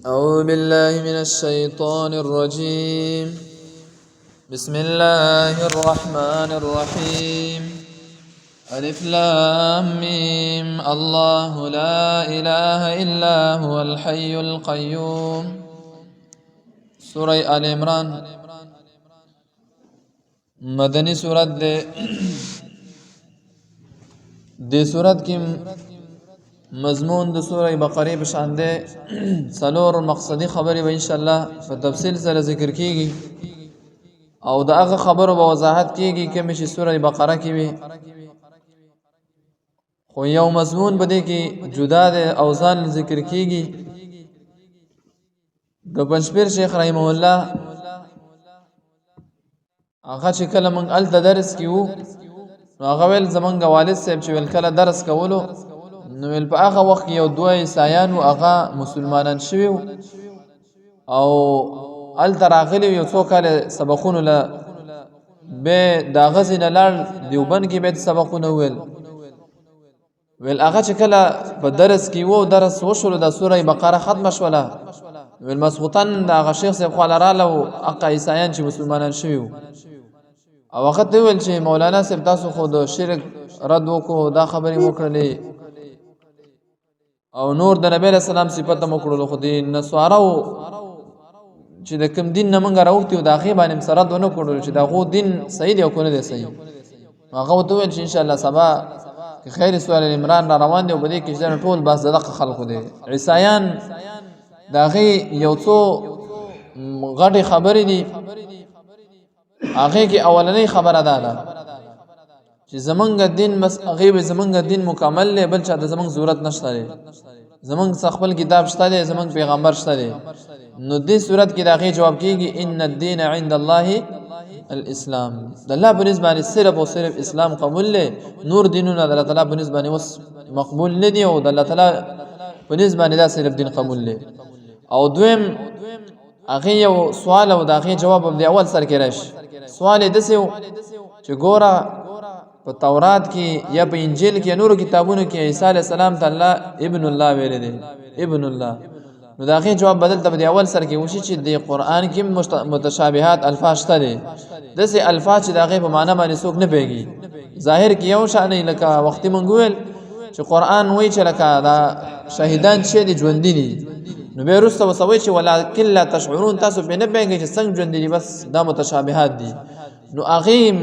أعوذ بالله من الشيطان الرجيم. بسم الله الرحمن الرحيم. ألف لام ميم. الله لا إله إلا هو الحي القيوم. سورة آل عمران مدنی سورت دے سورت کی مضمون د سورہ بقرہ بشان دے سلور مقصدی خبرې به ان شاء الله په تفصیل سره ذکر کیږي او دا هغه خبرو به وضاحت کیږي کوم چې سورہ بقرہ کې وي خو یو مضمون بده کې جدا د اوزان ذکر کیږي د پنځپیر شیخ رحمه الله هغه چې کله موږ ال درس کیو نو هغه ول زمونږ والد صاحب چې ول کله درس کولو نو ول په هغه وخت یو دوه عیسایان او هغه مسلمانان شوی او ال تراغلی یو څو کال سبقونه له به دا غزن لار دیوبند کې به سبقونه ول هغه چې کله په درس کې وو درس وشول د سوره بقره ختم شوله ول مسخوتن دا هغه شیخ صاحب خو لراله او هغه عیسایان چې مسلمانان شوی او وخت ویل چې مولانا صاحب تاسو خو د شرک رد وکړو دا خبرې وکړلې او نور د نبی له سلام صفات مکړو خو دین نسوارو چې د کوم دین نه مونږ راوته او د اخی باندې سره دونه کړو چې دا غو دین صحیح دی او کنه دی صحیح هغه وته ویل چې ان شاء الله سبا که خیر سوال عمران را روان دی او بده کې ځنه ټول بس دغه خلکو دی عیسایان داغه یو څو غټي خبرې دي هغه کې اولنۍ خبره ده چې زمونږ دین بس هغه زمونږ دین مکمل له بل چا د زمونږ ضرورت نشته لري زمونږ خپل کتاب شته دی زمونږ پیغمبر شته دی نو دې صورت کې داغه جواب کیږي ان الدين عند الله الاسلام د الله په نسبت باندې صرف او صرف اسلام قبول له نور دینونه د الله تعالی په نسبت باندې وس مقبول نه دی او د الله تعالی په نسبت باندې دا صرف دین قبول له او دویم هغه یو سوال او داغه جواب هم دی اول سر کې راشي سوال د څه چې ګوره په تورات کې یا په انجیل کې نورو کتابونو کې عیسی علی السلام تعالی ابن الله ویل دي ابن الله نو داغه جواب بدل ته دی اول سر کې وشي چې د قران کې متشابهات الفاظ شته دي دسه الفاظ چې داغه په معنا باندې څوک نه پیږي ظاهر کې یو شان نه لکه وخت منګول چې قران وایي چې لکه دا شهیدان چې دي ژوند دي نو به رسته وسوي چې ولکن لا تشعرون تاسو به نه پیږي چې څنګه ژوند دي بس دا متشابهات دي نو اغیم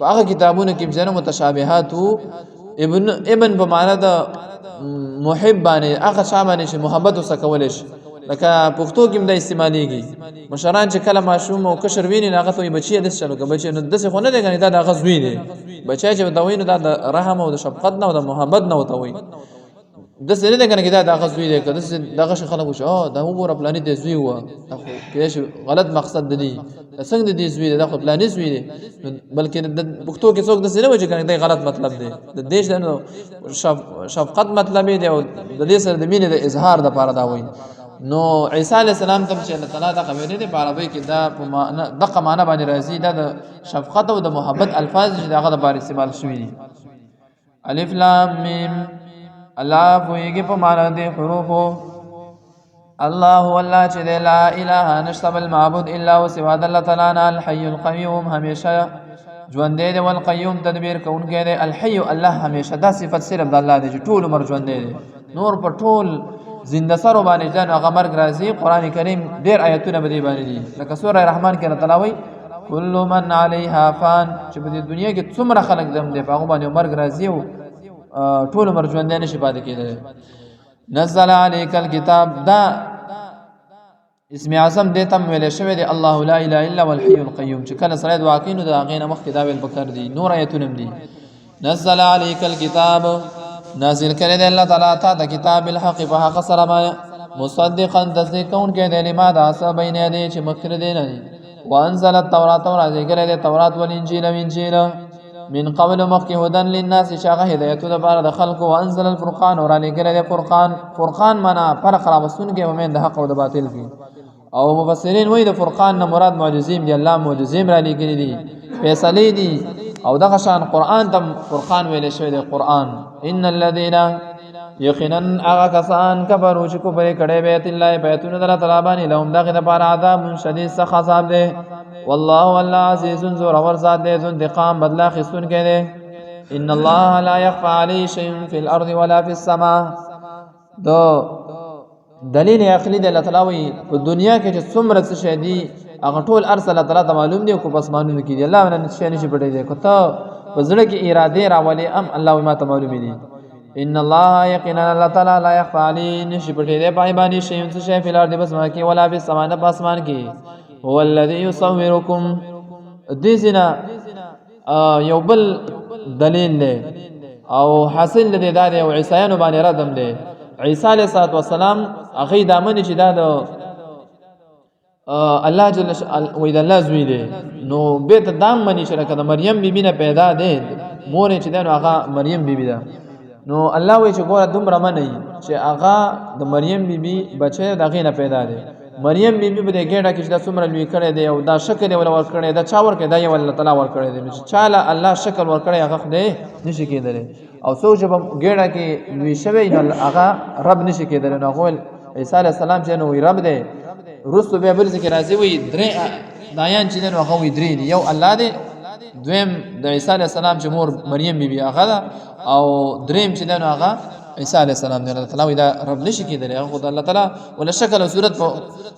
هغه کتابونو کې ځنه متشابهات ابن په معنا د محب باندې هغه شامل شي محبت وسکول شي لکه پښتو کې د استعماليږي مشران چې کله ماشوم او کشر ویني هغه ته بچي د چلو کې بچي نو د څه خونه دی غني دا هغه زوی دی بچي چې دا ویني دا د رحم او د شفقت نه او د محبت نه وته وي د څه نه دی غني دا هغه زوی دی کله دغه خلک وشو دا وګوره پلانې د زوی و کې غلط مقصد دی څنګه د دې زوی دی دا خو پلانې زوی دی بلکې د پښتو کې څوک د څه نه وجه کوي دا غلط مطلب دی د دیش د شفقت مطلب دی او د دې سره د مینې د اظهار د پاره دا وایي نو عیسی علی السلام ته چې الله تعالی دا خبرې دي په عربی کې دا په معنا دغه معنا باندې راځي دا د شفقت او د محبت الفاظ چې دغه د بار استعمال شوی دي الف لام میم الله فویږي په معنا دي حروفو الله والله چې لا اله نشته بل معبود الا هو سوا الله تعالی الحي القيوم همیشه ژوند دی او القيوم تدبیر کوونکی دی الحي الله همیشه دا صفت صرف د الله دی چې ټول عمر ژوند دی نور په ټول زنده سره باندې ځان هغه مرګ راځي قران کریم ډیر آیتونه به دی باندې دي لکه سوره رحمان کې الله تعالی وایي كل من عليها فان چې په دنیا کې څومره خلک دم دی هغه باندې مرګ راځي او ټول عمر ژوند نه شي پاتې کېدل نزل عليك الكتاب دا اسم اعظم دې تم ویل شوی دی الله لا اله الا هو الحي القيوم چې کله سره واقعینو دا غینه مخکې دا ویل بکر دي نور آیتونه دي نزل عليك الكتاب نازل کړی دی الله تعالی ته د کتاب الحق په حق سره ما مصدقا تصدیق کون کې دی لما دا سبین دی چې مخکې دی نه وانزل التوراۃ ورځ کړی دی تورات ول انجیل من قبل مخکې هدن للناس شاغه هدایت لپاره د خلق وانزل الفرقان ور علی کړی دی فرقان معنا فرق راوستون کې ومن د حق او د باطل کې او مفسرین وایي د فرقان نه مراد معجزین دی الله معجزین را لګی دي فیصله دي او دغه شان قران تم فرقان ویل شوی دی قران ان الذين یقینا هغه کسان کفرو چې کفر کړي بیت الله بیتون الله تعالی باندې لهم دغه لپاره عذاب شدید سخت عذاب دی والله والله عزیز ذو اور ذات دی ذو انتقام بدلا خستون کې دی ان الله لا يخفى عليه شيء في الارض ولا في السماء دو دلیل عقلی دی الله تعالی په دنیا کې چې څومره څه شي دی هغه ټول ارسل الله تعالی معلوم دی او په اسمانونو کې دی الله نه نشي پټي دی کوته وزړه کې اراده راولي ام الله ما ته معلوم دی ان الله یقینا الله تعالی لا يخفى عليه نشي پټي دی پای باندې شي څه شي فل ارض بس ما کې ولا في السماء نه پاسمان کې هو الذي يصوركم دزنا یو بل دلیل دی او حاصل دی دا دی او عیسایانو باندې ردم دی عیسی علیه السلام هغه د امن چې دا د الله جل و علا الله زوی دی نو به ته دام منی شرکه د مریم بیبی نه پیدا دی مور چې دا هغه مریم بیبی ده نو الله وی چې ګوره دومره منی چې هغه د مریم بیبی بچی دغه نه پیدا دی مریم بیبی به د ګډه کې د څومره لوی کړي دی او دا شکل ول ور کړي دا چا ور کړي دا یو الله تعالی ور کړي دی چې چاله الله شکل ور کړي هغه خدای نشي کېدلی او څو چې ګډه کې لوی شوی نو هغه رب نشي کېدلی نو غول عیسی علیه السلام چې نو رب دی رسو به بل ذکر راځي وي درې دایان چې نو هغه وي درې دی یو الله دی دویم د عیسی علیه السلام چې مور مریم بیبي هغه ده او دریم چې نو هغه عیسی علیه السلام دی الله تعالی دا رب نشي کېدلی هغه خدای الله تعالی ولا شکل او صورت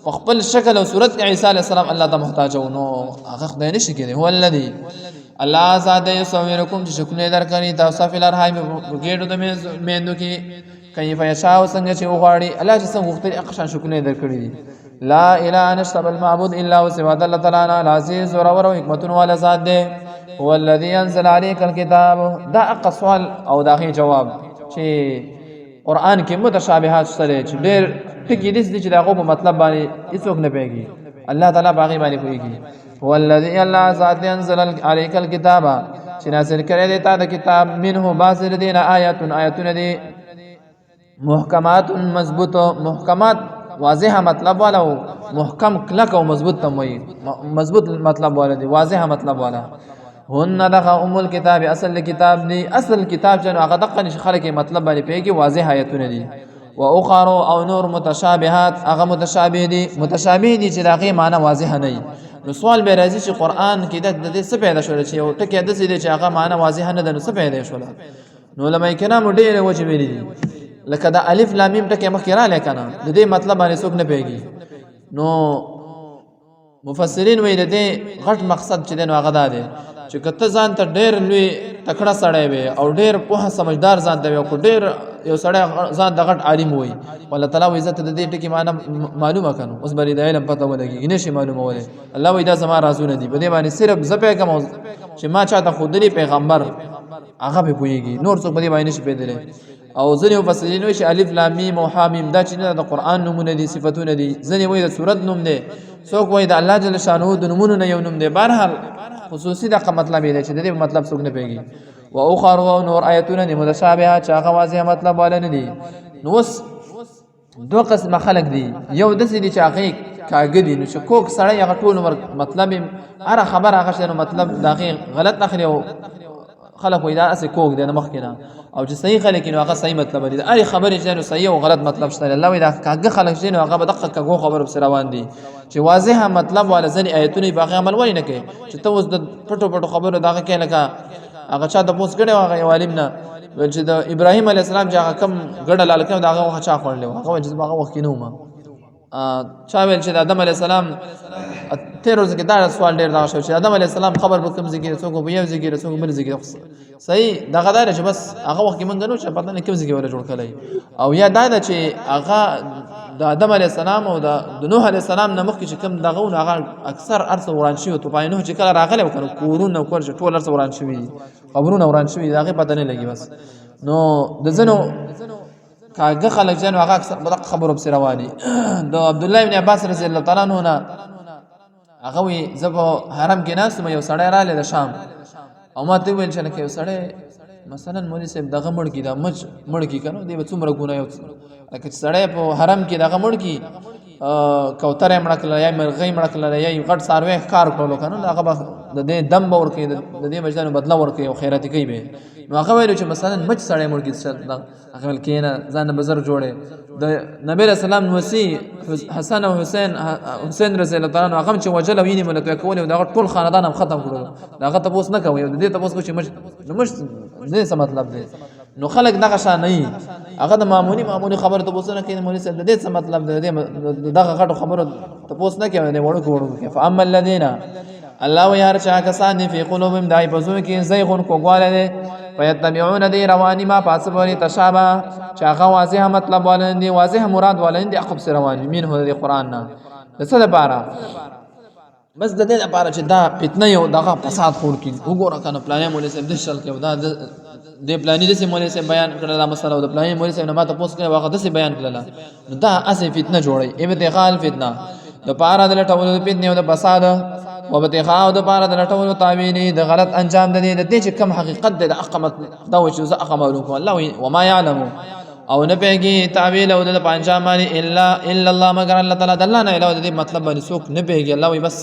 په خپل شکل او صورت عیسی علیه السلام الله ته محتاج نو هغه خدای نشي کېدلی هو الذی الله ذات یصورکم چې شکل درکړي تاسو فل ارحام ګېډو د میندو کې کیف یشاء څنګه چې وغواړي الله چې څنګه وختي اقشان شکل درکړي دي لا اله نشتا بالمعبود الا هو سوى الله تعالی العزیز اور حکمتون والا ذات دی هو الذي انزل عليك الكتاب دا اقصال او دا جواب چې قران کې متشابهات سره چې ډېر ټکی دي چې دا غو په مطلب باندې هیڅوک نه پیږي الله تعالی باغی باندې کوي هو الذي الله ذات انزل عليك الكتاب چې نازل کړی دی تا د کتاب منه باسر دین آیاتون دی محکمات مضبوط محکمات واضح مطلب والا او محکم کلک او مضبوط تموي مضبوط مطلب والا دی واضح مطلب والا هن دغه ام الكتاب اصل کتاب دی اصل کتاب جن هغه دغه نش خلک مطلب باندې پیږي واضح آیتونه دي و اخر او نور متشابهات هغه متشابه دي چې دغه معنی واضح نه وي نو سوال به راځي چې قران کې د دې څه پیدا شول چې یو ټکی د دې چې هغه معنی واضح نه ده نو څه پیدا شول نو علماء کرام ډېر وجه ویلي دي لکه دا الف لام میم ټکی مخکې را لیکنه د دې مطلب باندې څوک نه پیږي نو مفسرین وایي د دې غټ مقصد چې دین هغه ده چې کته ځان ته ډېر لوی تکړه سړی وي او ډېر په سمجھدار ځان دی او ډېر یو سړی ځان د غټ عالم وي والله تعالی عزت د دې ټکی معنی معلومه کړو اوس بری د علم پته ولګي نشي معلومه ولې الله وایي دا زما رازونه دي په دې باندې صرف زپه کوم چې ما چاته خودري پیغمبر هغه به پويږي نور څوک په دې باندې نشي پیدلې او ځنې مفسرین وایي چې الف لام میم او ح میم دا چې د قران نمونه دي صفاتونه دي ځنې وایي د سورۃ نوم دی څوک وایي د الله جل شانه د نمونه نه یو نوم دی بهرحال خصوصي دغه مطلب دی چې د دې مطلب څوک نه پیږي او اخر او نور آیتونه دي متشابهات چې هغه واضح مطلب ولا نه دي نو دو قسم خلق دي یو د دې چې هغه کاګدي نو چې کوک سړی هغه ټول مطلب هر خبر هغه شنو مطلب دغه غلط اخلي او خلق وې دا اسه کوک دی نه مخ کنه او چې صحیح خلک نو هغه صحیح مطلب لري اړ خبرې چې نو صحیح او غلط مطلب شته الله وې دا کاګه خلک چې نو هغه بدقه کاګو خبر سره روان دي چې واضح مطلب ولا ځنی آیتونه باغ عمل ولې نه کوي چې ته اوس د پټو خبرو دغه کې لکه هغه چا د پوس کړي هغه عالم نه چې د ابراهيم عليه السلام چې هغه کم ګډه لال کړي دغه چا خورل هغه چې هغه وخت نه ومه چا ویل چې د آدم علی السلام تیر ورځ کې دا سوال ډیر دا شو چې آدم علی السلام خبر به کوم ذکر څوک به یو ذکر څوک بل ذکر صحیح دغه دا چې بس هغه وخت کې مونږ نو چې پته نه کوم ذکر ولا جوړ کړی او یا دا چې هغه د آدم علی السلام او د نوح علی السلام نه مخکې چې کوم دغه هغه اکثر ارث وران شي او په نوح چې کله راغلی وکړو کورونه کور چې ټول ارث وران شي قبرونه وران شي دغه پته نه لګي بس نو د زنو کاغه خلک جن هغه اکثر بدق خبرو بس رواني د عبد الله ابن عباس رضی الله تعالی عنہ نه هغه وی زبو حرم کې ناس مې یو سړی رااله د شام او ما ته ویل چې نه کې یو سړی مثلا مولوی صاحب دغه مړ کی دا مړ کی کنه دی څومره ګناه یو لکه سړی په حرم کې دغه مړ کی کوتره مړه کړله یا مرغۍ مړه کړله یا غټ څاروی ښکار کړلو که نه هغه به د دې دم به ورکوي د دې وجدان بدله ورکوي او خیراتي کوي به نو هغه ویلو چې مثلا مچ سړی مړ کړي هغه ویل کښېنه ځان نه به زر جوړې د نبي علیه السلام نوسي حسن او حسین رضی الله تعالی عنه هغه هم چې وجل او وینې مو له توی کولې د هغه ټول خاندان هم ختم کړلو د هغه تپوس نه کوئ او د دې تپوس کوي چې مچ دې څه مطلب دی نو خلک دغه شان نه وي هغه د معمولي خبرو تپوس نه کوي مولوي صاحب د دې څه مطلب دی دغه غټو خبرو تپوس نه کوي د وړوکو کې فاما الذین الله ويار چا کسان فی قلوبهم دای پسو کې زیغون کوګواله دي فیتبعون دی رواني ما پاسبوري تشابه چاغه واضح مطلب ولندي واضح مراد ولندي اقب سر رواني منه د قران نه څه لپاره بس د دې لپاره چې دا فتنه یو دغه فساد خور کی وګوره کنه پلانې مولوی صاحب د شل کې دا د پلانې د مولوی صاحب بیان کړل دا مسله او د پلانې مولوی صاحب نه ماته پوس کړي واغه د بیان کړل دا اسې فتنه جوړي ابتغال فتنه د پاره د لټولو د فتنه او د فساد او ابتغاء د پاره د لټولو تعویل د غلط انجام د دې چې کم حقیقت د اقامت دا و چې زه اقاملو الله وما يعلم او نه پیږي تعویل او د پنځه معنی الا الله مگر الله تعالی د الله نه علاوه د مطلب باندې څوک نه پیږي الله وي بس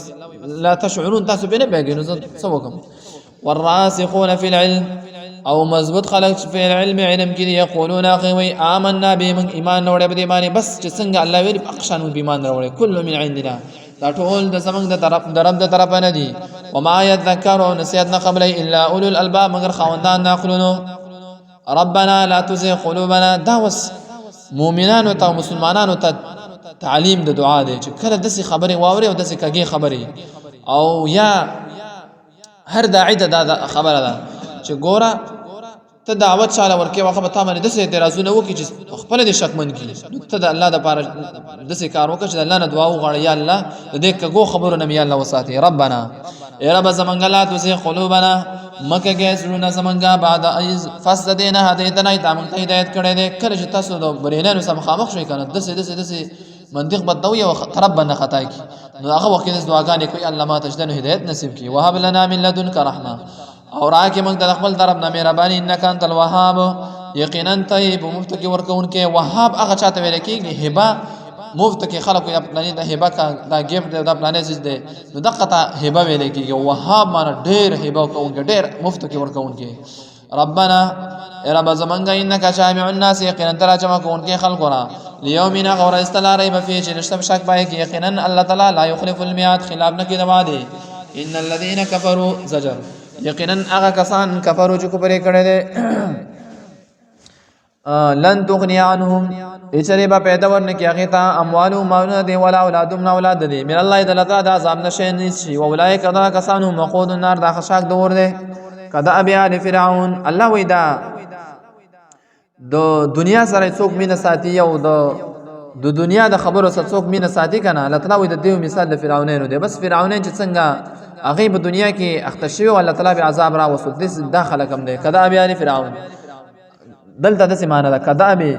لا تشعرون تاسو به نه پیږي نو څه وکم والراسخون في العلم او مضبوط خلق في العلم علم کې یقولون اخوي آمنا به من ایمان وروړي به باندې بس چې څنګه الله ویل اقشانو به ایمان وروړي كل من عندنا دا ټول د زمنګ د طرف درب د طرف نه دي وما يذكرون نسيت نه قبل الا اولو الالباب مگر خوندان ناقلونو ربنا لا تزغ قلوبنا دا وس مؤمنانو ته مسلمانانو ته تعلیم د دعا دی چې کله دسي خبره واوري او دسي کږي خبره او یا هر داعی ته دا خبره ده چې ګوره ته دعوت شاله ورکې واخه به تا باندې دسې اعتراضونه وکړي چې خپل دې شکمن کړي ته د الله د پاره دسې کار وکړه چې د الله نه دعا وغواړه یا الله د دې کږو خبرو نه یا الله وساتي ربنا ای رب زمونږ لا تزغ قلوبنا مکه کې زړونه زمونږه بعد ایز فسدنا هدیتنا ته موږ ته هدایت کړې ده کله چې تاسو د برینانو سم مخامخ شئ کنه دسې منطق بدوي او رب نه خطا کی نو هغه وخت د دعاګانې کوي الله ما تجدن هدایت نصیب کی وهب لنا من لدنک رحمه اور راکه موږ د خپل طرف نه مهرباني انک انت الوهاب یقینا طيب مفت کې ورکون کې وهاب هغه چاته ویل کېږي هبه مفت کې خلکو یا پلانې د هبه کا دا گیفت د پلانې چیز دی نو دغه ته هبه ویل کېږي وهاب معنی ډېر هبه کوونکی ډېر مفت کې ورکون کې ربنا رب زمانګه انک جامع الناس یقینا ترا جمع کوونکی خلکو را لیومنا غور استلا ریب فی چې نشته شک پای کې یقینا الله تعالی لا یخلف الميعاد خلاف نه کې دواده ان الذين كفروا زجر یقینا هغه کسان کفرو چې کوپر کړي دي لن تغني عنهم اچره با پیدا ورنه کې هغه ته اموالو مالونه دي ولا اولادهم اولاد دي من الله تعالی د عذاب نشه نشي اولای کدا کسانو مقود النار د خشاک دور دي کدا ابي ال فرعون الله وېدا د دنیا سره څوک مینه ساتي او د دنیا د خبرو سره څوک مینه ساتي کنه الله تعالی وې د دیو مثال د فرعونانو دی بس فرعونان چې څنګه هغه په دنیا کې اختشوي او الله تعالی به عذاب را وسو د داخله کم دی کدا ابي ال فرعون دلته د سیمانه ده کدا ابي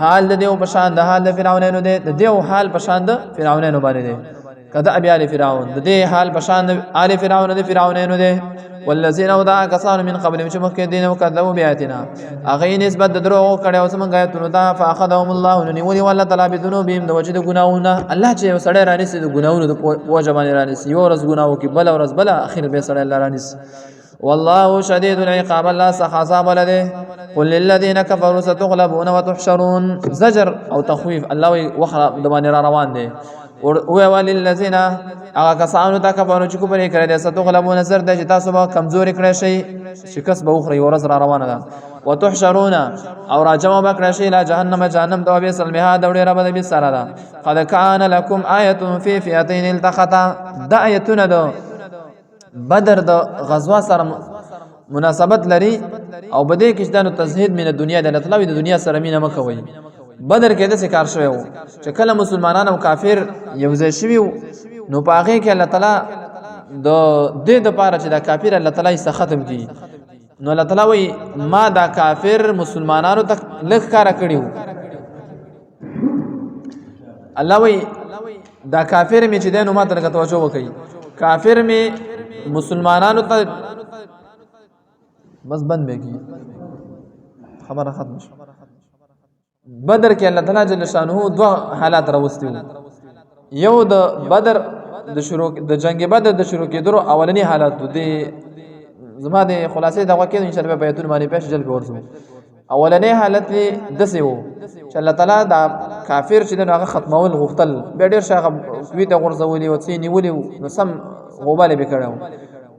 حال د دیو پشان د حال د فرعونانو دی د دیو حال پشان د فرعونانو باندې دی کدا ابي ال فرعون د دې حال پشان د ال فرعون د فرعونانو دی والذین ودا کسان من قبل چې مخکې دین او کذبوا بیاتنا اغه نسبت د درو کړه او څنګه آیتونو ته فاخذهم الله ونولي والله تعالی بذنوبهم د وجد ګناونه الله چې سړی رانیسي د ګناونو د وجه باندې رانیسي یو ورځ ګناو کې بل ورځ بل اخر به سړی الله رانیسي والله شدید العقاب الله سخاصاب لده قل للذين كفروا ستغلبون وتحشرون زجر او تخويف الله وخر د باندې روان دي او وللذین هغه کسانو ته کفارو چې کوپر کړی د ستغلبون نظر د چې تاسو به کمزوري کړی شي شکست به اخري ورځ را روانه ده وتحشرون او راجمع بکړی شي لا جهنم ته به سلمها د ډیره به به سره ده قد کان لكم آیه فی فئتین التقطا د آیتونه ده بدر د غزوه سره مناسبت لري او بده کې د تزهید من دنیا د مطلب د دنیا سره مینه مکوي بدر کې د څه کار شوی وو چې کله مسلمانان او کافر یو ځای شوی نو پاغه کې الله تعالی د دې د پاره چې د کافر الله تعالی یې ختم کړي نو الله تعالی وی ما دا کافر مسلمانانو تک لږ کار کړیو الله وی دا کافر می چې د نو ما تر توجه وکړي کافر می مسلمانانو ته بس بند بګي خبره ختم شو بدر کې الله تعالی جل شانه دوه حالات راوستي یو د بدر د شروع د جنگ بدر د شروع کېدو اولنی حالت د زما د خلاصې دغه کې ان شاء الله په ایتون باندې پېښ جل ورسو اولنی حالت د سیو چې الله تعالی دا کافر چې دغه ختمول غفتل به ډیر شاغه وی ته غرزولي او څه نیولي نو سم غوباله وکړو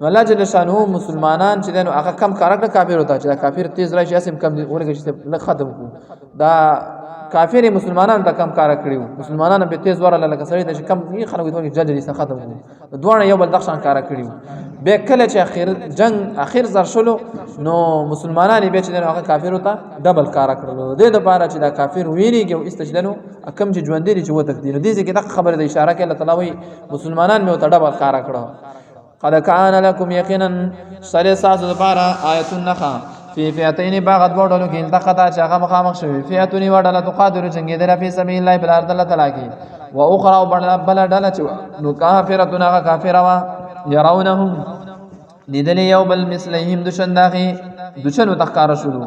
نو الله جل شانه مسلمانان چې دغه هغه کم کارکټر کافر وتا چې کافر تیز راشي اسیم کم ورګه چې ختم کو دا کافر مسلمانانو ته کم کار کړیو مسلمانانو په تیز ور الله کسړي ته کم یې خلکو ته جلدی سره ختم کو دوه یو بل دښان کار کړیو به کله چې اخر جنگ اخر زر شلو نو مسلمانانو به چې هغه کافر وتا ډبل کار کړلو د دې لپاره چې دا کافر وینيږي او استجدنو کم چې ژوند دي چې و تقدیر دي چې دا خبره د اشاره کې الله تعالی وي مسلمانان مې وتا ډبل کار کړو قد كان لكم يقينا سلسات لپاره آیت النخا فی فئتین باغت وډلو کې التقطا چې هغه مخامخ شوی فئتون وډله تقاتل جنگیدل په سبیل الله بل ارض الله تعالی کې و اخرى بل ډله چې نو کافرتون هغه کافر وا يرونهم لیدل یو بل مثلهم دشنداغي دشنو تخکار شلو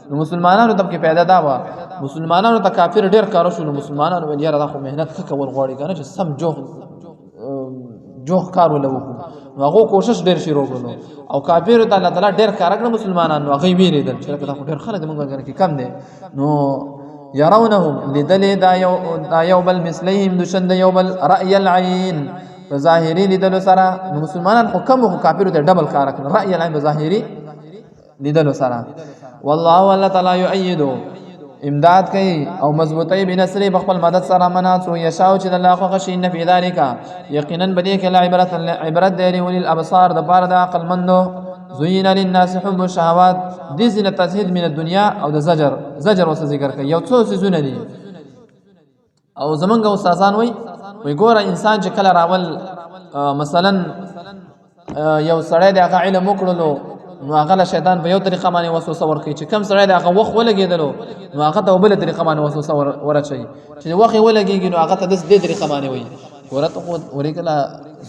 نو مسلمانانو ته کې پیدا دا وا مسلمانانو ته کافر ډیر کار شلو مسلمانانو ول یاره خو مهنت کول غوړي کنه چې سم جوخ کار ولو نو هغه کوشش ډیر شروع کړو او کافر ته الله تعالی ډیر کار کړ مسلمانانو هغه ویریدل چې دا ډیر خلک موږ کې کم دي نو يرونهم لدل دا یو بل مثلهم دشند یو بل رأي العين ظاهری لیدلو سره مسلمانان حکم او کافر ته ډبل کار کړ رأي العين ظاهری لیدلو سره والله تعالی یؤید امداد کوي او مضبوطی بنصر بخپل مدد سره منات او یشاو چې الله خو غشي ان فی ذلک یقینا بدی کې عبرت دی ولل الابصار د بار د عقل مندو زین للناس حب الشهوات دي زینه تزهید من الدنيا او د زجر وس ذکر کوي یو څو سيزونه دي او زمونږ استادان وای ګوره انسان چې کله راول مثلا یو سړی د علم وکړلو نو هغه شیطان په یو طریقه باندې وسوسه ورکړي چې کم سره هغه وخت ولګیدلو نو هغه ته بل طریقه باندې وسوسه ورچي چې وخت ولګیږي نو هغه ته د دې طریقه باندې وي ورته خو ورګلا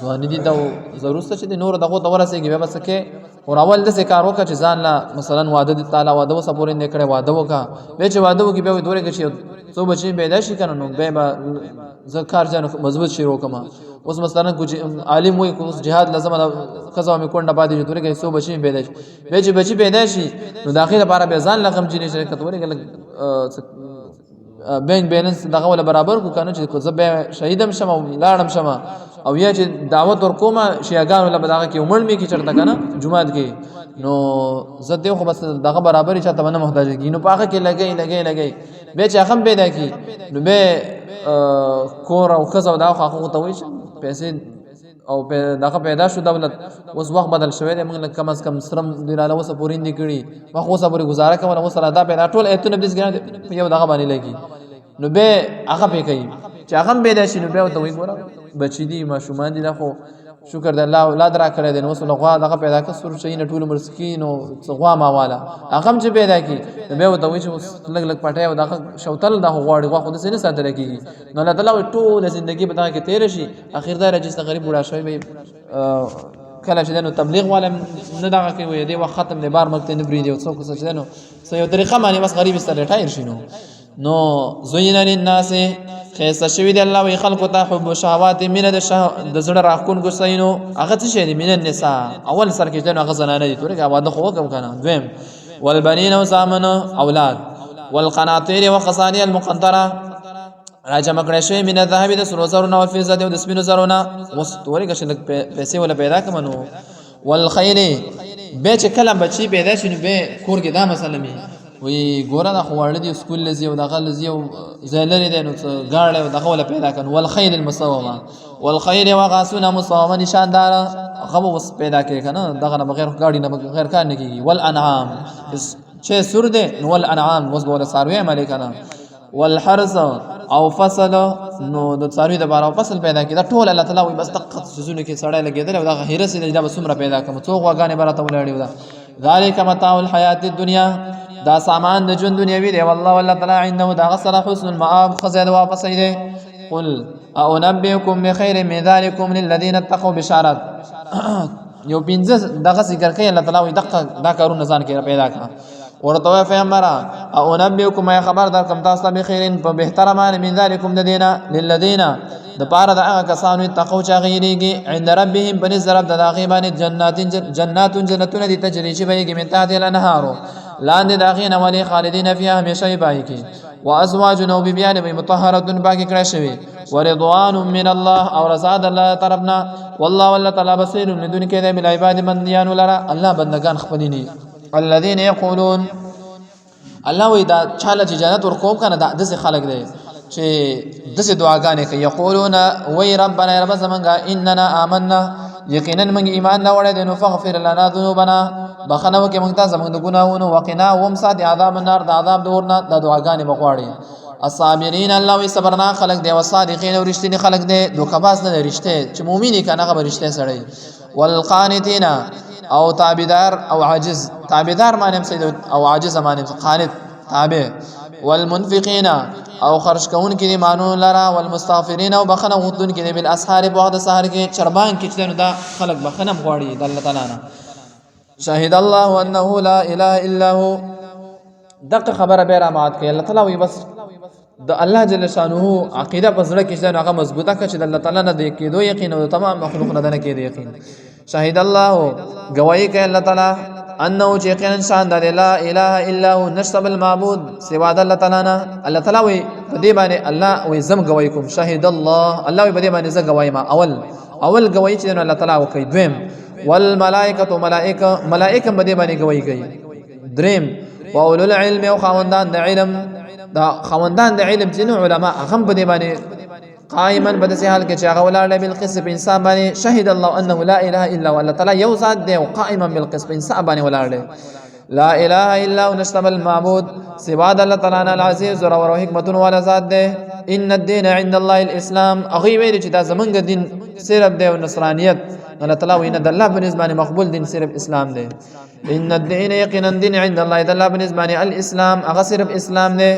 ځوان دي دا ضرورت چې نور دغه ورسېږي به بس کې اور اول د څه کار وکړي چې ځان لا مثلا وعده دي تعالی وعده وسپورین نه کړي وعده وکا به چې وعده وکي به دوره کې څو بچي پیدا شي کنه نو به زکار ځان مضبوط شروع کما اوس مثلا کوم عالم وي کوم جهاد لازم قضا مې کونډه باندې دوره کې څو بچي پیدا شي به چې بچي پیدا شي نو داخله لپاره به ځان لغم جنې شرکت ورګل بین بیلنس دغه ول برابر کو کنه چې زه شهیدم شم او لاړم شم او یا چې دعوت ورکوما شیعاګان ول بداغه کې عمر می کې چرته کنه جمعات کې نو زه دې خو بس دغه برابر چاته نه محتاج کی نو پاخه کې لګي به چې هم پیدا کی نو به کور او خزو دا خو ته وي پیسې او دغه پیدا شو دولت اوس وخت بدل شوی دی موږ کم از کم سرم دیراله وسه پورین دي کړي واخ وسه پوری گزاره کوم نو سره دا پیدا ټول ایتونه بس ګرځي یو دغه باندې لګي نو به هغه په کوي چې هغه پیدا شي نو به ته وي ګوره بچی دي ماشومان دي خو شکر د الله اولاد را کړی دی نو وسه لغوا دغه پیدا کړ سر شي نه ټول مرسکین او غوا ماواله هغه چې پیدا کی به ته وي چې لګ پټه او دغه شوتل د غواړي غوا خود سینه ساتل کیږي نو الله تعالی ټول ژوندۍ په دغه کې تیر شي اخر دا رجسته غریب بوډا شوی به کله چې نو تبلیغ والا نه دغه کوي دی وخت ختم دی بار مکته نه بریدي او څوک څه نو سې یو طریقه باندې بس غریب ستل ټایر شینو نو زین للناس خیسه شوی دی الله وی خلق ته حب شهوات من د زړه راخون ګسینو هغه څه شي من النساء اول سر کې جن هغه زنانه دي تورګه واده خو کوم کنه دویم والبنین وسامن اولاد والقناطير وخصاني المقنطره راجم کړه شوی من الذهب د سرو زرونه او فضه د سپینو زرونه وستورګه شل پیسې ولا پیدا کمنو والخيل به چې کله بچي پیدا شنو به کور کې دا مسله می وی ګوره دا خو ورل دي سکول لزی او دغه لزی او زلری دي نو غاړه او دغه ولا پیدا کن والخيل المصومه والخيل وغاسون مصومه نشاندار غو وس پیدا کې کنه دغه نه بغیر غاړي نه بغیر کار نه کیږي والانعام چې سور دي نو والانعام وس بوله ساروی عمل کنه والحرث او فصل نو د ساروی د بار او فصل پیدا کی دا ټول الله تعالی وي بس دقت سيزونه کې سړی لګیدل او دا هرسه دا بسمره پیدا کوم څو غواګانې براته ولاړی دا ذالک متاع الحیات الدنیا دا سامان د ژوند دنیوي دی والله تعالی عنده دا غسر حسن المآب خزید واپس ایده قل اعنبئکم بخیر من ذلکم للذین اتقوا بشارت یو پینځه دغه ذکر کوي الله تعالی وي دغه دا کارونه ځان کې پیدا کړه ورته پیغمبر اعنبئکم خبر در کوم تاسو به خیرین په بهتره معنی من ذلکم د دینه للذین د پاره د هغه کسانو تقو چا غیریږي عند ربهم بنز رب د داغیبان جنات جنتون دي تجري شي بهږي من تحت الانهار لاندې داغین ولی خالدین فيها همیشه پای کی وازواج نو بیان به مطهره باقی کړه شوی ورضوان من الله او رضا الله طرفنا والله والله تعالی بصیر لدون کې د بالعباد بنديان لرا الله بندگان خپلینی الذين يقولون الله وی دا چاله چې جنت ورکوم کنه دا دسه خلق دی چې دسه دعاګانې کوي یقولون وی ربنا رب زمنګا اننا آمنا یقینا من ایمان نه وړه دینو فغفر لنا ذنوبنا بخنو کې موږ ته زموږ د ګناهونو وقنا ومسات عذاب النار د عذاب دورنا د دعاګانې بغواړي الصابرین الله وی صبرنا خلق دی والصادقین او رښتینی خلق دی دوکباس نه رښتې چې مؤمنی کنه خبر رښتې سړی والقانتین او تابعدار او عاجز تابعدار معنی سید او عاجز معنی قانت تابع والمنفقین او خرج کون کې مانون لرا والمستغفرین او بخنه غوتون کې بالاسحار په وخت سحر کې چربان کې چې دا خلق بخنه غواړي د الله تعالی نه شهد الله انه لا اله الا هو دغه خبره به را مات کوي الله تعالی وي بس د الله جل شانه عقیده پسړه کې چې هغه مضبوطه کړي د الله تعالی نه دی کې دوه یقین او تمام مخلوق نه نه کې دی یقین شهد الله گواہی کوي الله تعالی انه چې یقینا شان د لا اله الا هو نشتب المعبود سوا د الله تعالی نه الله تعالی وي په دې باندې الله وي زم گواہی کوم شهد الله الله وي په دې باندې ز گواہی ما اول گواہی چې الله تعالی وکي دویم والملائکه ملائکه په دې باندې گواہی کوي دریم واولو العلم او خوندان د علم دا خوندان د علم چې علماء هغه په دې باندې قائما بدسي حال کې چې هغه ولاړ بالقسط په انسان باندې شهد الله انه لا اله الا هو الله تعالی یو ذات دی او قائما بالقسط په انسان باندې ولاړ لا اله الا هو نشتم المعبود سوا د الله تعالی العزیز او حکمتون والا ذات دی ان الدين عند الله الاسلام اغي ویل چې دا زمونږ دین صرف دی او نصرانیت الله تعالی وینه د الله بنسبت مقبول دین صرف اسلام دی ان الدين يقينا الدين عند الله تعالی بنسبت الاسلام هغه صرف اسلام دی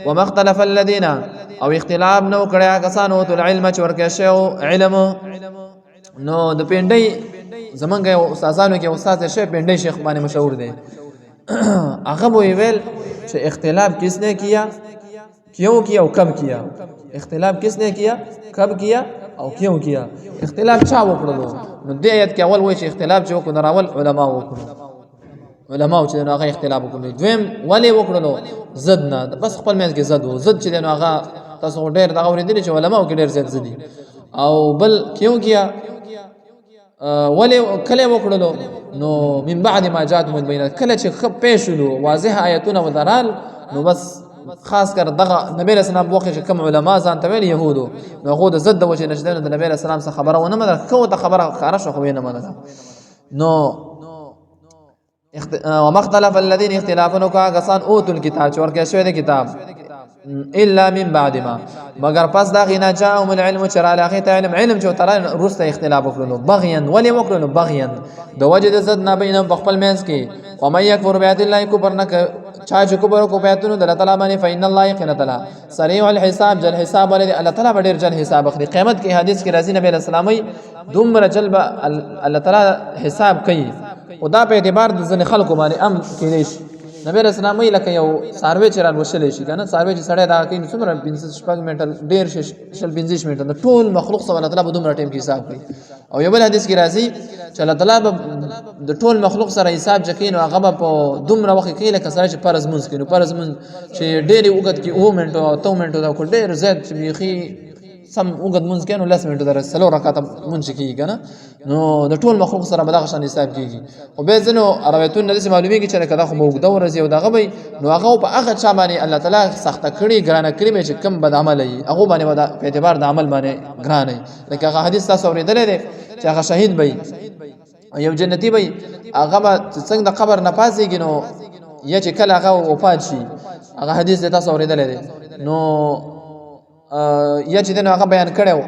وما اختلف الذين او اختلاف نو کړه کسانو ته علم چې ورکه شو علم نو د پندای زمونږ استادانو کې استاد شیخ پندای شیخ باندې مشهور دی هغه ویل چې اختلاف کس نے کیا کیوں کیا او کب کیا اختلاف کس نے کیا کب کیا او کیوں کیا اختلاف چا وکړو نو دې آیت کې اول وایي چې اختلاف چې وکړو راول علما وکړو علماء چې هغه اختلاف وکړي دویم ولی وکړو زد نه بس خپل مېز کې زد وو زد چې هغه تاسو ډېر دا اورېدل چې علماء کې ډېر زد زدي او بل کیوں کیا ولی کله وکړو نو من بعد ما جاءتهم البينات کله چې خپ پېښلو واضح آیتونه ودرال نو بس خاص کر دغه نبی رسول الله وخت چې کوم علما ځان ته ویل يهودو نو غو د زد د وجه نشدنه د نبی رسول الله څخه خبره ونه مده کوه ته خبره خاره شو خو نه مده نو وما اختلف الذين اختلافا كغسان اوتوا الكتاب ورکه شوی د کتاب الا من بعد ما مگر پس دا غینا جاءهم العلم چرا لاخه علم علم جو ترى رسته اختلاف وکړو بغيا ولي وکړو بغيا د وجد زد نه بینم خپل مینس کې ومن يكفر بآيات الله كفر نک چا چې کفر کو پیاتونو د الله تعالی باندې فإن الله يقين تعالی سريع الحساب جل حساب ولدي الله تعالی ډیر جل حساب اخلي قیامت کې حدیث کې راځي نبی اسلامي دومره جلب الله تعالی حساب کوي او دا په اعتبار د ځن خلکو باندې ام کېږي نبی رسول الله لکه یو سروې چرال وشلې شي کنه سروې چې سړی دا کوي څومره 15 منټه ډیر شل 15 منټه د ټول مخلوق سره الله تعالی په دومره ټیم کې حساب کوي او یو بل حدیث کې راځي چې الله تعالی د ټول مخلوق سره حساب چکین او هغه په دومره وخت کې لکه سره چې فرض مونږ کینو فرض مونږ چې ډېر وګت کې او منټه او 2 منټه دا کول ډېر زیات چې بيخي سم وګت مونږ کینو لاس منټه در سلو رکعات مونږ کیږي کنه نو د ټول مخلوق سره بدغه شان حساب کیږي او به ځنو روایتونه د معلومیږي چې کله خو موږ دور زیو دغه وي نو هغه په هغه چا باندې الله تعالی سخت کړي ګرانه کړي چې کم بد عمل ای هغه باندې په اعتبار د عمل باندې ګرانه لکه هغه حدیث تاسو اوریدل دي چې هغه شهید وي یو جنتی وي هغه څنګه د قبر نه پاسيږي نو یا چې کله هغه وفات شي هغه حدیث تاسو اوریدل دي نو یا چې دغه هغه بیان کړو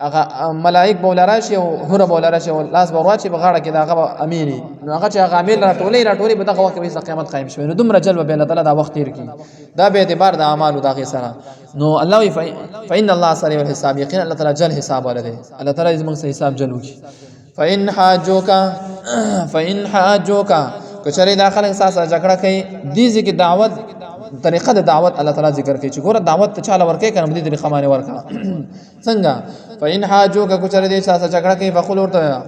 هغه ملائک بوله راشي او هر بوله راشي او لاس بورواچي بغاړه کې دغه اميني نو هغه چې هغه اميل راټولې په دغه وخت کې قیامت قائم شوی نو دومره جلوه به الله تعالی دا وخت تیر کی دا به اعتبار د اعمالو دغه سره نو الله فإن الله سريع الحساب یقینا الله تعالی جل حساب ولده الله تعالی زموږ سره حساب جلو کی فإن حاجوکا کچری داخله اساس جګړه کوي دیږي کې طریقه د دعوت الله تعالی ذکر کوي چې ګوره دعوت ته چاله ورکې کنه دې طریقه باندې ورکا څنګه فإن حاجوک کو چر دې ساسه جګړه کوي فقول ورته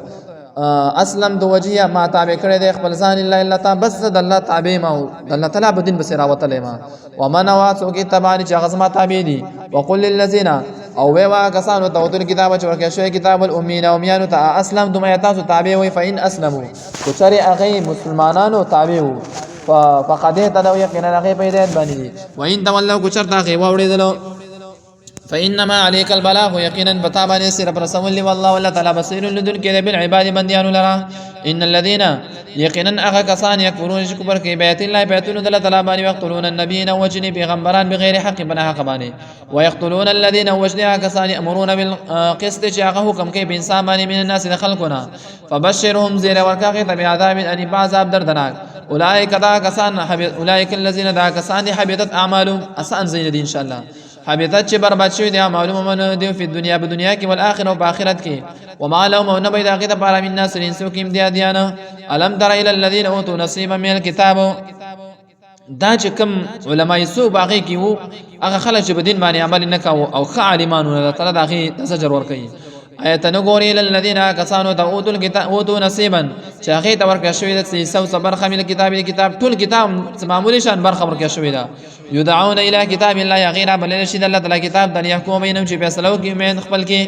اسلم دو وجهه ما تابع کړی د خپل ځان الا الا تا بس د الله تابع ما د الله تعالی بدین بس راوته ما ومن واسو کی تبانی چې غزما تابع دي وقل للذین او ویوا کسانو ته وتل کتاب چې ورکه شوی کتاب الامین او میانو ته اسلم دم یتاسو تابع وي فإن اسلموا کو چر هغه مسلمانانو تابع وو فقد تدو یقینا هغه پیدا باندې وان تولوا کو چر هغه وړیدلو فإنما عليك البلاغ يقينا بتابان يسير برسول والله ولا تعالى بصير لدن كذا بالعباد بنديان لرا إن الذين يقينا أخا كسان يكفرون شكبر كي بيت الله بيتون دل طلبان ويقتلون النبيين وجني بغمبران بغير حق بنا حق باني ويقتلون الذين وجني كسان يأمرون بالقسط شاقه كم كي بإنسان من الناس دخلكنا فبشرهم زير وركاقي بعذاب أن بعذاب دردناك أولئك دا كسان أولئك الذين دا كسان حبيتت أعمالهم أسان زين دي إن شاء الله حبيتت چې برباد شوی دی معلومه من دی په دنیا په دنیا کې ول اخر او په آخرت کې وما لهم او نبي دا غته پر من ناس انسو کې دی دیانه الم تر الى الذين اوتوا نصيبا من الكتاب دا چې کوم علماء سو باغی کې وو هغه خلک چې بدین باندې عمل نه کاوه او خ عالمانو الله تعالی دا غي تسجر ور کوي ایت نګوري الى الذين كسانوا اوتوا الكتاب اوتوا نصيبا چې هغه ته ورکړ شوی د سو صبر خمیل کتاب ټول کتاب معمولی شان برخه ورکړ شوی دا يدعون الى كتاب الله غير بل شد الله تعالی کتاب د يحكم بينهم چې فیصله کوي مې خپل کې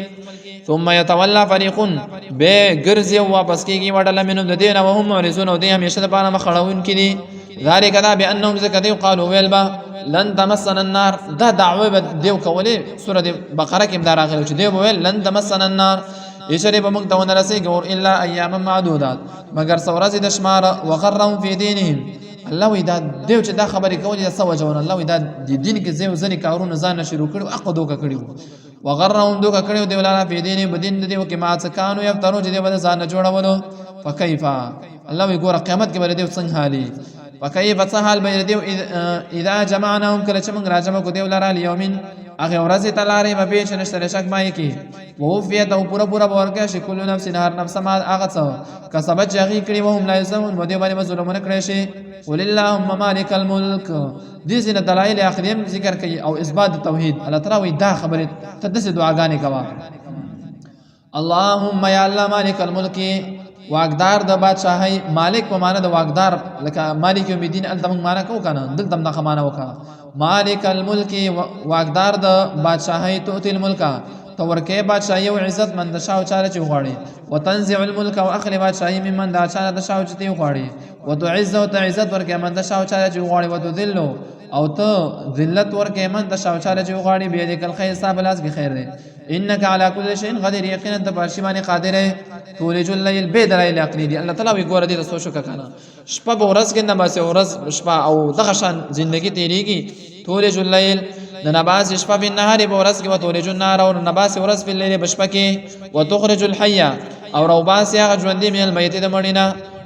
ثم يتولى فريق به ګرځي واپس کیږي وړل منهم د دین او هم معرضون او دې همیشه د پانه مخړون کړي ذلك دا بانهم زکدي قالوا ويلبا لن تمسنا النار دا دعوه دیو کوله سوره بقره کې دا راغلی چې دیو ویل لن تمسنا النار اشاره به موږ ته ونرسي ګور الا ايام معدودات مگر سورز د شمار وغرهم في دينهم الله وی دا دیو چې دا خبرې کولې د سو جوړ الله وی دا د دین کې زیو ځنی کارونه ځان شروع کړو عقدو کا کړو وغرهم دوکا کړو دی ولاله په دین بدین دیو کې ما څه کانو یفترو چې دی بل ځان جوړولو فكيف الله وی ګور قیامت کې بل دیو څنګه حالي فكيف څحال به دیو اذا جمعناهم کله چې موږ راجمه کو دیو لاره یومین هغه ورځ ته لارې به پیښ نشته شک مای کی ووفیت او پورا ورکه شي کله نفس هر نفس ما هغه څه کسبت جغی کړي وهم لا یسمون ودی باندې ظلمونه کړی شي وللهم مالک الملک دې سینه دلایل اخریم ذکر کوي او اثبات توحید الله تعالی وی دا خبره تدس دعاګانې کوا اللهم یا الله مالک الملک واقدار د بادشاہي مالک په معنا د واقدار لکه مالک یوم الدین التم معنا کو کنه دلته د معنا وکا مالک الملک واقدار د بادشاہي توت الملک تورکه بادشاہي او عزت مند شاو چاله چ غواړي وتنزع الملك واخلي بادشاہي ممن دا چاله د شاو چ تی غواړي وتعز او تعزت ورکه مند شاو چاله چ غواړي وتذل او ته ذلت ورکه مند شاو چاله چ غواړي به دې کل خیر صاحب لاس کې خیر دی انك على كل شيء قدير يقينا ته پرشمانه قادر تولج الليل بدلائل عقلي دي الله تعالی وی ګور دي تاسو شو کنه شپه ورځ کې نه باسه ورځ شپه او دغه شان ژوندۍ تیریږي تولج الليل د نباس شپه په نهار په ورځ کې وتولج النار او نباس ورځ په لیل بشپه کې وتخرج الحي او روباس هغه ژوندۍ من المیت د مړینا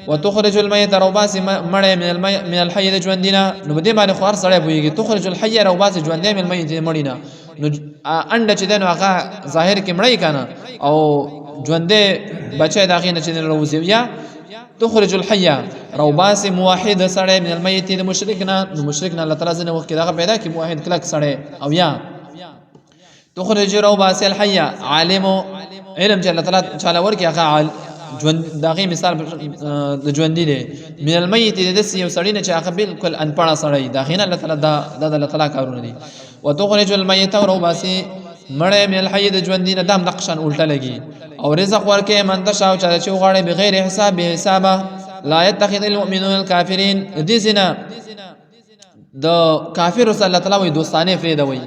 وتخرج الميت روباس مړی من الحي د ژوندینا نو دې باندې خور سره بويږي تخرج الحي روباس ژوندۍ من المیت د مړینا نو انډه چې دنو هغه ظاهر کې مړی کنه او ژوندې بچی داغې نه چې روزي یا تخرج الحي روباس موحد سره من المیت د مشرک نه الله تعالی زنه وخت دغه پیدا کی موحد کلک سره او یا تخرج روباس الحي عالم علم چې الله تعالی چاله ورکی هغه ژوند دغه مثال د ژوندې دی من المیت د دې یو سړی نه چې هغه بالکل انپړه سړی دغه نه الله تعالی د الله تعالی کارونه دي وتخرج الميت روباسي مړی من الحي د ژوندې نه دام نقشن الټه لګي او رزق ورکه من تشاو چې غواړي بغیر حساب به حسابه لا يتخذ المؤمنون الكافرين دې زنا د کافر صلی الله تعالی دوستانه فريده وي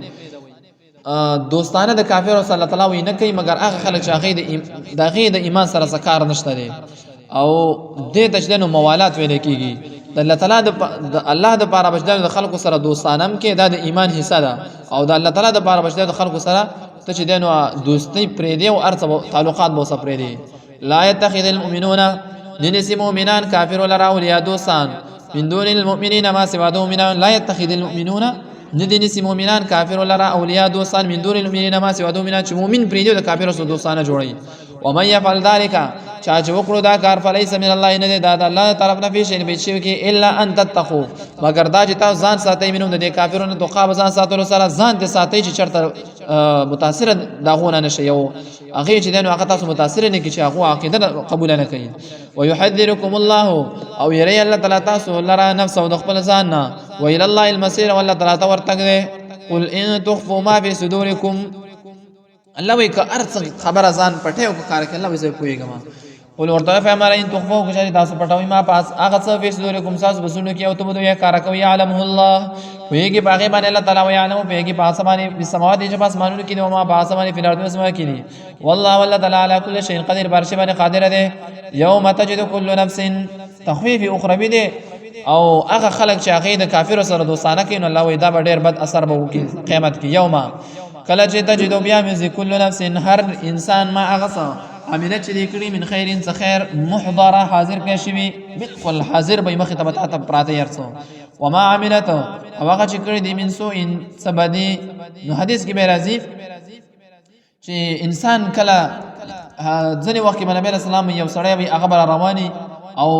دوستانه د کافر صلی الله تعالی وي نه کوي مگر هغه خلک چې هغه د ایمان سره سکار نشته دي او دې تجدنو موالات ویل کیږي د الله تعالی د الله د پاره بچدار د خلکو سره دوستانم کې دا د ایمان حصہ ده او د الله تعالی د پاره بچدار د خلکو سره ته چې دنو دوستی پرې دی او ارڅ تعلقات بو سره پرې دی لا يتخذ المؤمنون لنسي مؤمنان کافر ولا اولیاء دوستان من دون المؤمنين ما سوى مؤمنان لا يتخذ المؤمنون ندی نسی مؤمنان کافر لرا اولیاء دوستان من دون المؤمنین ما سوا دومینان چې مؤمن پریدو د کافر سره دوستانه جوړي ومن يفعل ذلك چا چې وکړو دا کار فلیس من الله نه دا د الله طرف نه فی شی بشي کې الا ان تتقوا مگر دا چې تاسو ځان ساتئ منو د کافرونو توقا ځان ساتلو سره ځان ته ساتئ چې چرته متاثر داغونه نشي یو هغه چې دنو هغه تاسو متاثر نه کی چې هغه عقیده قبول نه کوي ويحذركم الله او يري الله تعالی تاسو لرا نفس او د خپل ځان نه والى الله المصير والله تعالی ته ورتګ دي قل ان تخفوا ما في صدوركم الله وی که ارڅ خبر ځان پټه او کار کوي الله وی زه پويګم قل ورته فهمره ان تخفوا که تاسو پټوي ما پاس هغه څه في صدوركم تاسو بسونو کې او ته دوی کار کوي يعلمه الله ویږي باغې باندې الله تعالی ويعلم ویږي پاس باندې په سماوات چې پاس مانو کې نو ما پاس باندې په ارض سما کې دي والله والله تعالی على كل شيء قدير برشه باندې قادر ده يوم تجد كل نفس تخفيف اخرى بده او هغه خلق چې هغه د کافر سره دوستانه کوي نو الله وی دا ډېر بد اثر به وکړي قیامت کې یوم کله چې تجدو بیا من کل نفس هر انسان ما هغه عملت چې کړي من خیر څه خیر محضره حاضر کې شوی بالکل حاضر به مخ ته ته پراته يرڅو وما عملت او هغه چې کړي دي من سوء سبدي نو حدیث کې به راځي چې انسان کله ځنې وخت کې نبی رسول الله یو سړی وي هغه رواني او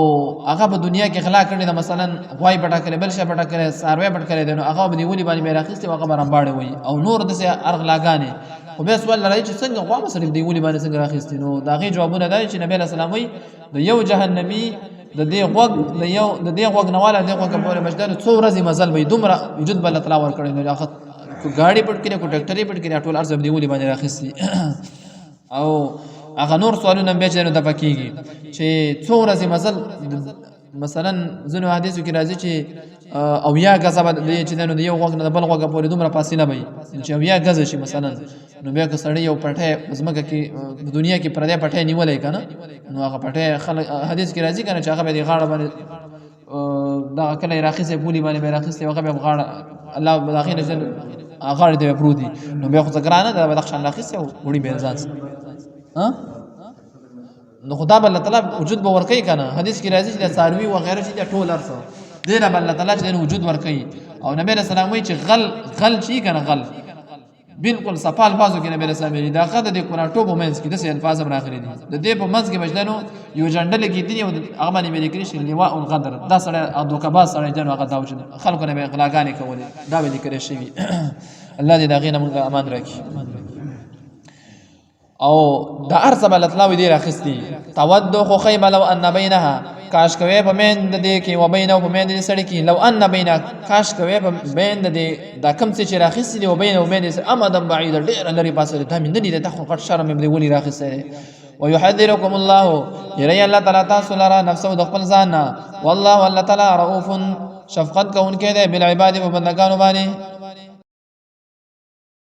هغه په دنیا کې خلا کړی دا مثلا غوای پټا کړي بل شي پټا کړي ساروي پټ کړي نو هغه به دیولي باندې میراخسته هغه برامباړي وي او نور د سه ارغلاګانې خو به سوال لري چې څنګه غوا مسلې دیولي باندې څنګه راخستي نو دا غي جوابونه دی چې نبی رسول الله وي د یو جهنمی د دې غوګ نواله د غوګ په مجدار څو ورځې مزل وي دومره وجود بل تعالی ور کړی نو هغه ګاډي پټ کړي کو ډاکټري پټ کړي ټول ارزم دیولي باندې راخستي او هغه نور سوالونه به چې نو د پکېږي چې څو ورځې مثلا زنو حدیثو کې راځي چې او یا غزا به چې نو د یو غوږ نه بل غوږ پورې دومره فاصله وي چې یا غزا شي مثلا نو بیا که سړی یو پټه زمګه کې دنیا کې پردې پټه نیولې کنه نو هغه پټه خلک حدیث کې راځي کنه چې هغه به د غاړه باندې دا کله راخي سه بولی باندې راخي هغه به غاړه الله بداخې نه غاړه دې پروتي نو بیا خو ځګرانه د بدخشان راخي سه وړي به ځان نو خدا بل تعالی وجود به ور کوي کنه حدیث کې راځي چې ساروی و غیره چې ټول ارسه دینه بل تعالی چې وجود ور کوي او نبی رسول الله وایي چې غل شي کنه غل بالکل صفال بازو کې نبی رسول الله دا خدای د قرآن ټوب ومنس کې د څه الفاظ راغلي دي د دې په منځ کې بجدنو یو جندل کې دي او هغه باندې مې لیکل شي لواء الغدر دا سره او دوکباز سره جنو هغه داوچ خلکو نه به اغلاګانی کولې دا به لیکل شي الله دې دا غینه موږ امان راکړي او دا ارسب الاطلاوی دی راخستی تودو خو خیب لو ان بینها کاش کوي په مین د دې کې و بینه په مین د سړی کې لو ان بینه کاش کوي په مین د دې دا کم څه چې راخستی دی و بینه و مین امدن بعید ډیر لري پاسه ته من دې ته خو غټ شرم دې ولي راخستی ويحذركم الله يري الله تعالی تاسو لرا نفسه د خپل ځان والله والله تعالی رؤوف شفقت کوونکی دی بالعباد په بندگانو باندې